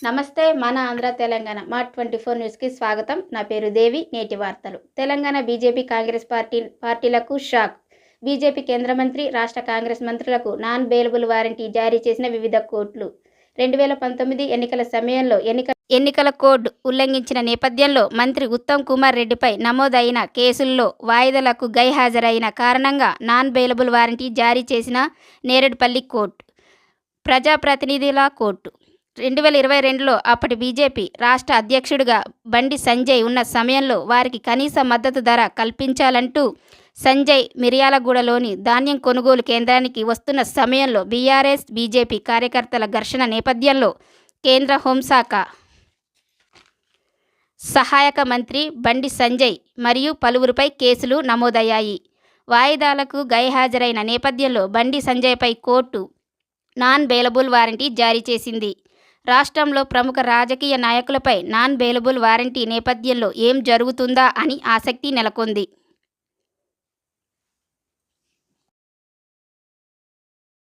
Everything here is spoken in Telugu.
నమస్తే మన ఆంధ్ర తెలంగాణ మా 24 న్యూస్కి స్వాగతం. నా పేరు దేవి. నేటి వార్తలు. తెలంగాణ బీజేపీ కాంగ్రెస్ పార్టీలకు షాక్. బీజేపీ కేంద్ర మంత్రి, రాష్ట్ర కాంగ్రెస్ మంత్రులకు నాన్ బెయిలబుల్ వారెంటీ జారీ చేసిన వివిధ కోర్టులు. 2019 ఎన్నికల సమయంలో ఎన్నికల కోడ్ ఉల్లంఘించిన నేపథ్యంలో మంత్రి ఉత్తమ్ కుమార్ రెడ్డిపై నమోదైన కేసుల్లో వాయిదాలకు గైహాజరైన కారణంగా నాన్ బెయిలబుల్ వారెంటీ జారీ చేసిన నేరేడ్పల్లి కోర్టు, ప్రజాప్రతినిధుల కోర్టు. 2022లో అప్పటి బీజేపీ రాష్ట్ర అధ్యక్షుడిగా బండి సంజయ్ ఉన్న సమయంలో వారికి కనీస మద్దతు ధర కల్పించాలంటూ సంజయ్ మిర్యాలగూడలోని ధాన్యం కొనుగోలు కేంద్రానికి వస్తున్న సమయంలో బీఆర్ఎస్ బీజేపీ కార్యకర్తల ఘర్షణ నేపథ్యంలో కేంద్ర హోంశాఖ సహాయక మంత్రి బండి సంజయ్ మరియు పలువురిపై కేసులు నమోదయ్యాయి. వాయిదాలకు గైహాజరైన నేపథ్యంలో బండి సంజయ్పై కోర్టు నాన్ బెయిలబుల్ వారెంటీ జారీ చేసింది. రాష్ట్రంలో ప్రముఖ రాజకీయ నాయకులపై నాన్ బెయిలబుల్ వారెంటీ నేపథ్యంలో ఏం జరుగుతుందా అని ఆసక్తి నెలకొంది.